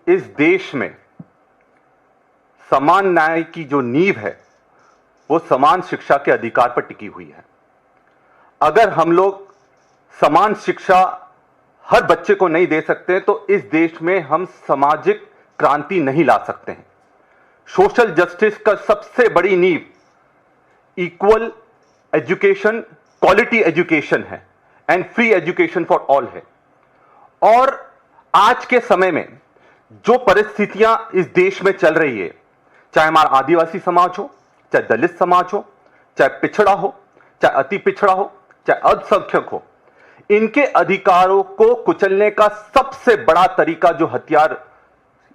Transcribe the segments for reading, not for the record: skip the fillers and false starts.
इस देश में समान न्याय की जो नींव है वो समान शिक्षा के अधिकार पर टिकी हुई है। अगर हम लोग समान शिक्षा हर बच्चे को नहीं दे सकते तो इस देश में हम सामाजिक क्रांति नहीं ला सकते हैं। सोशल जस्टिस का सबसे बड़ी नींव इक्वल एजुकेशन, क्वालिटी एजुकेशन है and free education for all है। और आज के समय में जो परिस्थितियां इस देश में चल रही है, चाहे हमारा आदिवासी समाज हो, चाहे दलित समाज हो, चाहे पिछड़ा हो, चाहे अति पिछड़ा हो, चाहे अल्पसंख्यक हो, इनके अधिकारों को कुचलने का सबसे बड़ा तरीका जो हथियार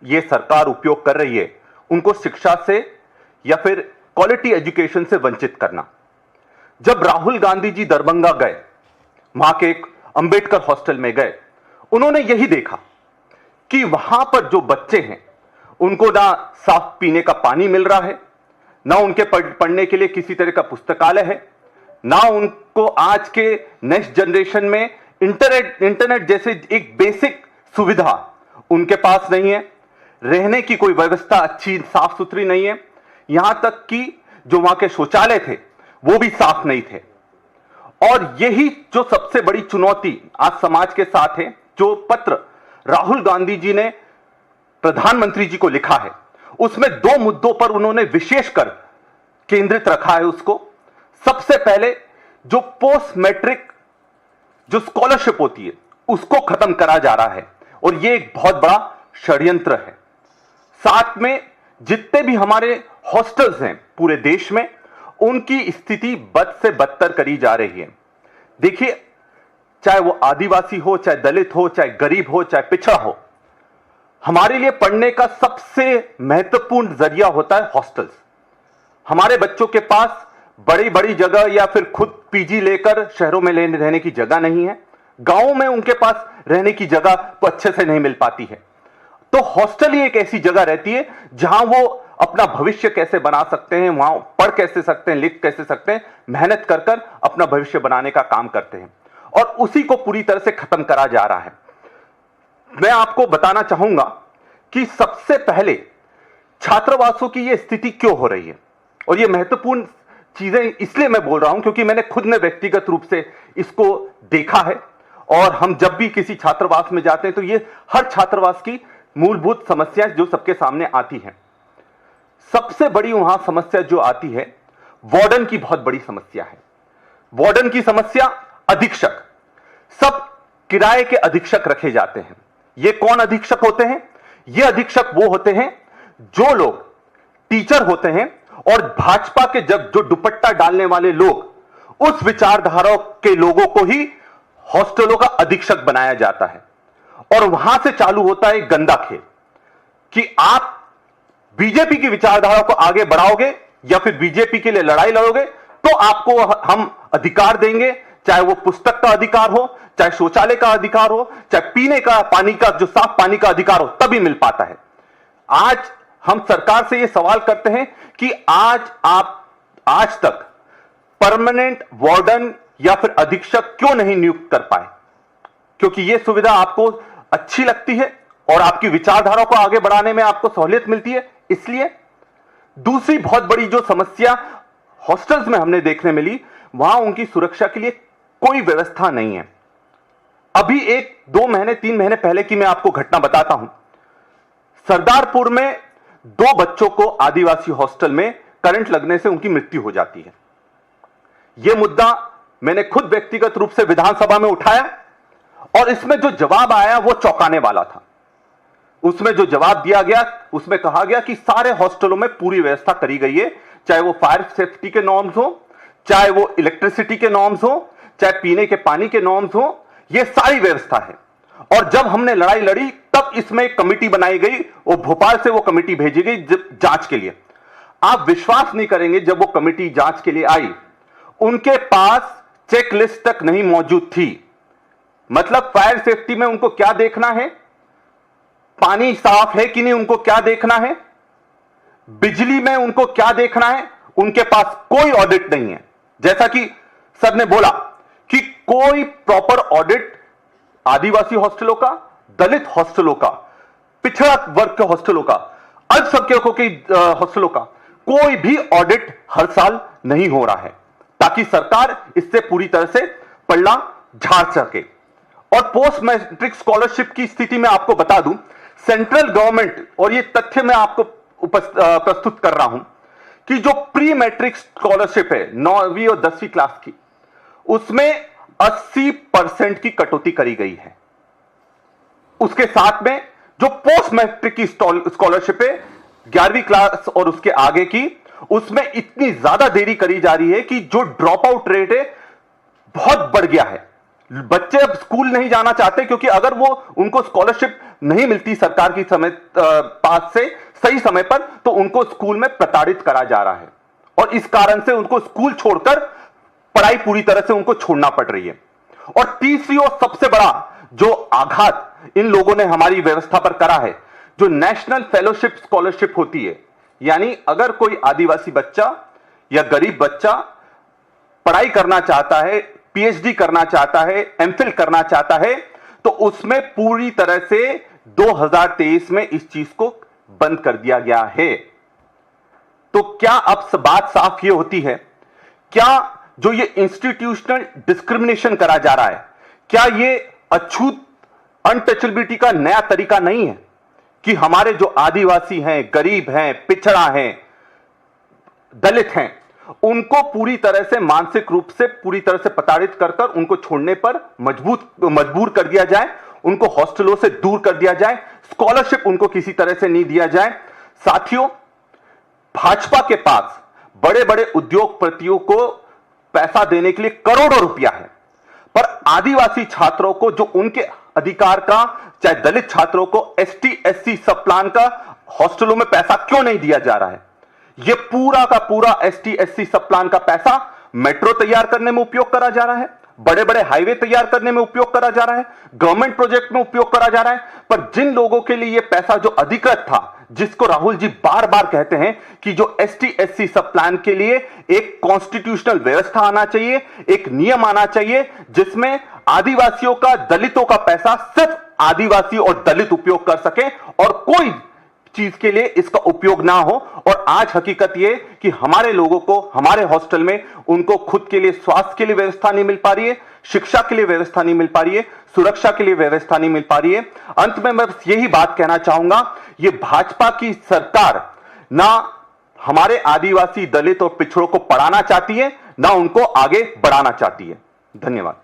ये सरकार उपयोग कर रही है, उनको शिक्षा से या फिर क्वालिटी एजुकेशन से वंचित करना। जब राहुल गांधी जी दरभंगा गए, वहां के एक अंबेडकर हॉस्टल में गए, उन्होंने यही देखा कि वहां पर जो बच्चे हैं उनको ना साफ पीने का पानी मिल रहा है, ना उनके पढ़ने के लिए किसी तरह का पुस्तकालय है, ना उनको आज के नेक्स्ट जनरेशन में इंटरनेट जैसे एक बेसिक सुविधा उनके पास नहीं है, रहने की कोई व्यवस्था अच्छी साफ सुथरी नहीं है, यहां तक कि जो वहां के शौचालय थे वो भी साफ नहीं थे। और यही जो सबसे बड़ी चुनौती आज समाज के साथ है, जो पत्र राहुल गांधी जी ने प्रधानमंत्री जी को लिखा है, उसमें दो मुद्दों पर उन्होंने विशेषकर केंद्रित रखा है उसको। सबसे पहले जो पोस्ट मैट्रिक जो स्कॉलरशिप होती है उसको खत्म करा जा रहा है और यह एक बहुत बड़ा षड्यंत्र है। साथ में जितने भी हमारे हॉस्टल्स हैं पूरे देश में, उनकी स्थिति बद से बदतर करी जा रही है। देखिए, चाहे वो आदिवासी हो, चाहे दलित हो, चाहे गरीब हो, चाहे पिछड़ा हो, हमारे लिए पढ़ने का सबसे महत्वपूर्ण जरिया होता है हॉस्टल्स। हमारे बच्चों के पास बड़ी बड़ी जगह या फिर खुद पीजी लेकर शहरों में रहने की जगह नहीं है, गांवों में उनके पास रहने की जगह तो अच्छे से नहीं मिल पाती है। तो हॉस्टल ही एक ऐसी जगह रहती है जहां वो अपना भविष्य कैसे बना सकते हैं, वहां पढ़ कैसे सकते हैं, लिख कैसे सकते हैं, मेहनत कर कर अपना भविष्य बनाने का काम करते हैं, और उसी को पूरी तरह से खत्म करा जा रहा है। मैं आपको बताना चाहूंगा कि सबसे पहले छात्रावासों की यह स्थिति क्यों हो रही है, और यह महत्वपूर्ण चीजें इसलिए मैं बोल रहा हूं क्योंकि मैंने खुद ने व्यक्तिगत रूप से इसको देखा है। और हम जब भी किसी छात्रावास में जाते हैं तो ये हर छात्रावास की मूलभूत समस्याएं जो सबके सामने आती हैं। सबसे बड़ी वहां समस्या जो आती है, वार्डन की बहुत बड़ी समस्या है। वार्डन की समस्या, अधीक्षक, सब किराए के अधीक्षक रखे जाते हैं। ये कौन अधीक्षक होते हैं? ये अधीक्षक वो होते हैं जो लोग टीचर होते हैं और भाजपा के जब जो दुपट्टा डालने वाले लोग, उस विचारधारा के लोगों को ही हॉस्टलों का अधीक्षक बनाया जाता है। और वहां से चालू होता है गंदा खेल कि आप बीजेपी की विचारधारा को आगे बढ़ाओगे या फिर बीजेपी के लिए लड़ाई लड़ोगे तो आपको हम अधिकार देंगे, चाहे वो पुस्तक का अधिकार हो, चाहे शौचालय का अधिकार हो, चाहे पीने का पानी का जो साफ पानी का अधिकार हो, तभी मिल पाता है। आज हम सरकार से यह सवाल करते हैं कि आज तक परमानेंट वार्डन या फिर अधीक्षक क्यों नहीं नियुक्त कर पाए? क्योंकि यह सुविधा आपको अच्छी लगती है और आपकी विचारधारा को आगे बढ़ाने में आपको सहूलियत मिलती है, इसलिए। दूसरी बहुत बड़ी जो समस्या हॉस्टल्स में हमने देखने मिली, वहां उनकी सुरक्षा के लिए कोई व्यवस्था नहीं है। अभी 1-2 महीने 3 महीने पहले की मैं आपको घटना बताता हूं। सरदारपुर में 2 बच्चों को आदिवासी हॉस्टल में करंट लगने से उनकी मृत्यु हो जाती है। यह मुद्दा मैंने खुद व्यक्तिगत रूप से विधानसभा में उठाया और इसमें जो जवाब आया वो चौंकाने वाला था। उसमें जो जवाब दिया गया, उसमें कहा गया कि सारे हॉस्टलों में पूरी व्यवस्था करी गई है, चाहे वो फायर सेफ्टी के नॉर्म्स हो, चाहे वो इलेक्ट्रिसिटी के नॉर्म्स हो, चाहे पीने के पानी के नॉर्म्स हो, ये सारी व्यवस्था है। और जब हमने लड़ाई लड़ी तब इसमें एक कमेटी बनाई गई और भोपाल से वो कमेटी भेजी गई जांच के लिए। आप विश्वास नहीं करेंगे, जब वो कमेटी जांच के लिए आई, उनके पास चेकलिस्ट तक नहीं मौजूद थी। मतलब फायर सेफ्टी में उनको क्या देखना है, पानी साफ है कि नहीं उनको क्या देखना है, बिजली में उनको क्या देखना है, उनके पास कोई ऑडिट नहीं है। जैसा कि सर ने बोला कि कोई प्रॉपर ऑडिट आदिवासी हॉस्टलों का, दलित हॉस्टलों का, पिछड़ा वर्ग के हॉस्टलों का, अल्पसंख्यकों के हॉस्टलों का कोई भी ऑडिट हर साल नहीं हो रहा है, ताकि सरकार इससे पूरी तरह से पल्ला झाड़ सके। और पोस्ट मैट्रिक स्कॉलरशिप की स्थिति में आपको बता दूं, सेंट्रल गवर्नमेंट, और ये तथ्य मैं आपको प्रस्तुत कर रहा हूं कि जो प्री मैट्रिक स्कॉलरशिप है 9वीं और 10वीं क्लास की, उसमें 80% की कटौती करी गई है। उसके साथ में जो पोस्ट मैट्रिक की स्कॉलरशिप है 11वीं क्लास और उसके आगे की, उसमें इतनी ज्यादा देरी करी जा रही है कि जो ड्रॉप आउट रेट है बहुत बढ़ गया है। बच्चे अब स्कूल नहीं जाना चाहते, क्योंकि अगर वो उनको स्कॉलरशिप नहीं मिलती सरकार की समय पास से सही समय पर, तो उनको स्कूल में प्रताड़ित करा जा रहा है, और इस कारण से उनको स्कूल छोड़कर पढ़ाई पूरी तरह से उनको छोड़ना पड़ रही है। और तीसरी और सबसे बड़ा जो आघात इन लोगों ने हमारी व्यवस्था पर करा है, जो नेशनल फेलोशिप स्कॉलरशिप होती है, यानी अगर कोई आदिवासी बच्चा या गरीब बच्चा पढ़ाई करना चाहता है, पीएचडी करना चाहता है, एमफिल करना चाहता है, तो उसमें पूरी तरह से 2023 में इस चीज को बंद कर दिया गया है। तो क्या अब बात साफ ये होती है, क्या जो ये इंस्टीट्यूशनल डिस्क्रिमिनेशन करा जा रहा है, क्या ये अछूत अनटचेबिलिटी का नया तरीका नहीं है कि हमारे जो आदिवासी हैं, गरीब हैं, पिछड़ा हैं, दलित हैं, उनको पूरी तरह से मानसिक रूप से पूरी तरह से प्रताड़ित कर कर उनको छोड़ने पर मजबूर कर दिया जाए, उनको हॉस्टलों से दूर कर दिया जाए, स्कॉलरशिप उनको किसी तरह से नहीं दिया जाए। साथियों, भाजपा के पास बड़े बड़े उद्योगपतियों को पैसा देने के लिए करोड़ों रुपया है, पर आदिवासी छात्रों को जो उनके अधिकार का, चाहे दलित छात्रों को एसटी एससी सब प्लान का हॉस्टलों में पैसा क्यों नहीं दिया जा रहा है? यह पूरा का पूरा एसटी एससी सब प्लान का पैसा मेट्रो तैयार करने में उपयोग करा जा रहा है, बड़े बड़े हाईवे तैयार करने में उपयोग करा जा रहा है, गवर्नमेंट प्रोजेक्ट में उपयोग करा जा रहा है। पर जिन लोगों के लिए यह पैसा जो अधिकृत था, जिसको राहुल जी बार बार कहते हैं कि जो एसटी एससी सब प्लान के लिए एक कॉन्स्टिट्यूशनल व्यवस्था आना चाहिए, एक नियम आना चाहिए, जिसमें आदिवासियों का, दलितों का पैसा सिर्फ आदिवासी और दलित उपयोग कर सके और कोई चीज के लिए इसका उपयोग ना हो। और आज हकीकत यह कि हमारे लोगों को हमारे हॉस्टल में उनको खुद के लिए स्वास्थ्य के लिए व्यवस्था नहीं मिल पा रही है, शिक्षा के लिए व्यवस्था नहीं मिल पा रही है, सुरक्षा के लिए व्यवस्था नहीं मिल पा रही है। अंत में मैं बस यही बात कहना चाहूंगा, ये भाजपा की सरकार ना हमारे आदिवासी, दलित और पिछड़ों को पढ़ाना चाहती है, ना उनको आगे बढ़ाना चाहती है। धन्यवाद।